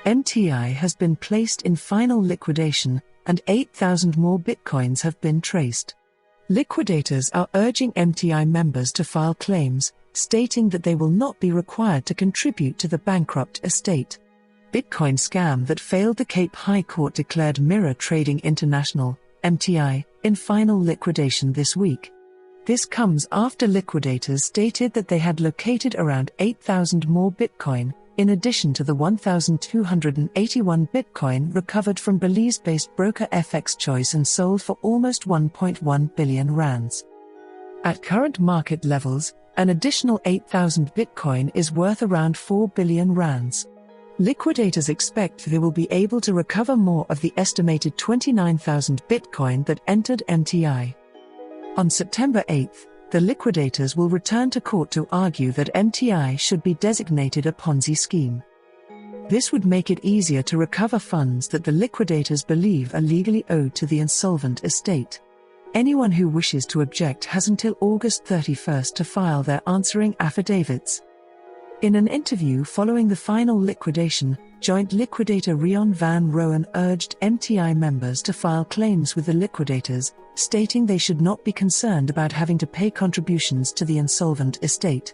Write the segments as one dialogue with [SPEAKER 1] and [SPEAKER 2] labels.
[SPEAKER 1] MTI has been placed in final liquidation, and 8,000 more bitcoins have been traced. Liquidators are urging MTI members to file claims, stating that they will not be required to contribute to the bankrupt estate. Bitcoin scam that failed. The Cape High Court declared Mirror Trading International, MTI, in final liquidation this week. This comes after liquidators stated that they had located around 8,000 more Bitcoin, in addition to the 1,281 Bitcoin recovered from Belize-based broker FX Choice and sold for almost 1.1 billion rands. At current market levels, an additional 8,000 Bitcoin is worth around 4 billion rands. Liquidators expect they will be able to recover more of the estimated 29,000 Bitcoin that entered MTI. On September 8, the liquidators will return to court to argue that MTI should be designated a Ponzi scheme. This would make it easier to recover funds that the liquidators believe are legally owed to the insolvent estate. Anyone who wishes to object has until August 31 to file their answering affidavits. In an interview following the final liquidation, Joint Liquidator Rion van Roen urged MTI members to file claims with the liquidators, stating they should not be concerned about having to pay contributions to the insolvent estate.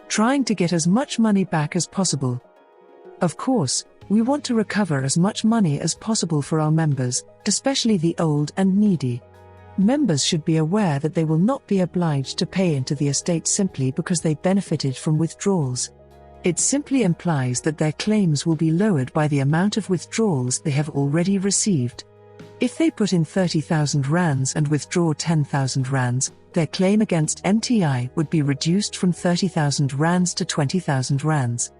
[SPEAKER 1] Trying to get as much money back as possible. Of course, we want to recover as much money as possible for our members, especially the old and needy. Members should be aware that they will not be obliged to pay into the estate simply because they benefited from withdrawals. It simply implies that their claims will be lowered by the amount of withdrawals they have already received. If they put in 30,000 rands and withdraw 10,000 rands, their claim against MTI would be reduced from 30,000 rands to 20,000 rands.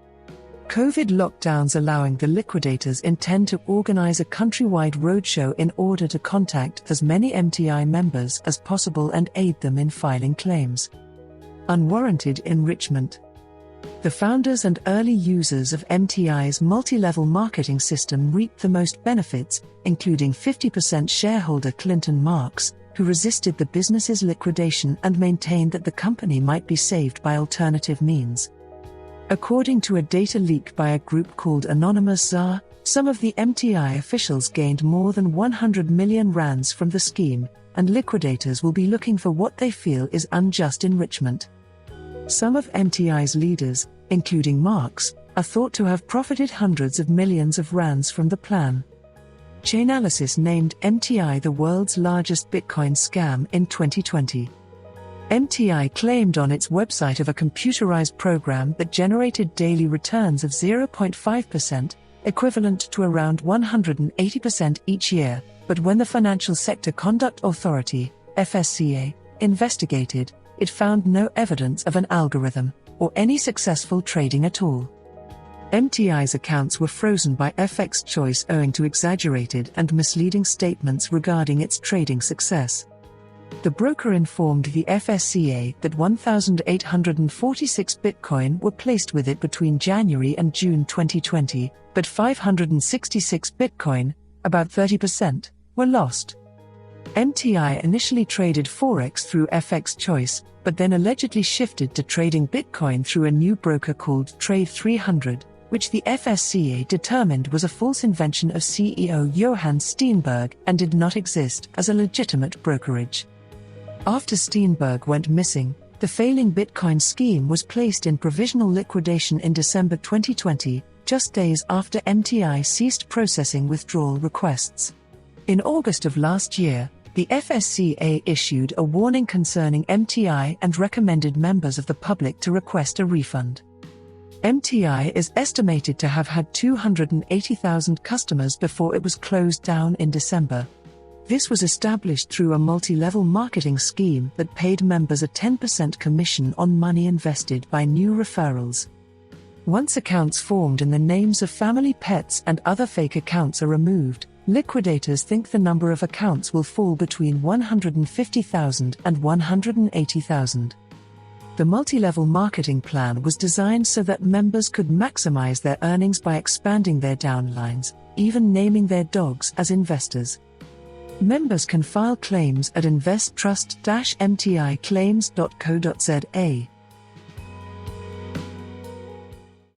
[SPEAKER 1] COVID lockdowns allowing the liquidators intend to organize a countrywide roadshow in order to contact as many MTI members as possible and aid them in filing claims. Unwarranted enrichment. The founders and early users of MTI's multi-level marketing system reaped the most benefits, including 50% shareholder Clinton Marks, who resisted the business's liquidation and maintained that the company might be saved by alternative means. According to a data leak by a group called Anonymous Czar, some of the MTI officials gained more than 100 million rands from the scheme, and liquidators will be looking for what they feel is unjust enrichment. Some of MTI's leaders, including Marks, are thought to have profited hundreds of millions of rands from the plan. Chainalysis named MTI the world's largest Bitcoin scam in 2020. MTI claimed on its website of a computerized program that generated daily returns of 0.5%, equivalent to around 180% each year, but when the Financial Sector Conduct Authority, FSCA, investigated, it found no evidence of an algorithm, or any successful trading at all. MTI's accounts were frozen by FX Choice owing to exaggerated and misleading statements regarding its trading success. The broker informed the FSCA that 1,846 Bitcoin were placed with it between January and June 2020, but 566 Bitcoin, about 30%, were lost. MTI initially traded Forex through FX Choice, but then allegedly shifted to trading Bitcoin through a new broker called Trade 300, which the FSCA determined was a false invention of CEO Johann Steenberg and did not exist as a legitimate brokerage. After Steenberg went missing, the failing Bitcoin scheme was placed in provisional liquidation in December 2020, just days after MTI ceased processing withdrawal requests. In August of last year, the FSCA issued a warning concerning MTI and recommended members of the public to request a refund. MTI is estimated to have had 280,000 customers before it was closed down in December. This was established through a multi-level marketing scheme that paid members a 10% commission on money invested by new referrals. Once accounts formed in the names of family pets and other fake accounts are removed, liquidators think the number of accounts will fall between 150,000 and 180,000. The multi-level marketing plan was designed so that members could maximize their earnings by expanding their downlines, even naming their dogs as investors. Members can file claims at investtrust-mticlaims.co.za.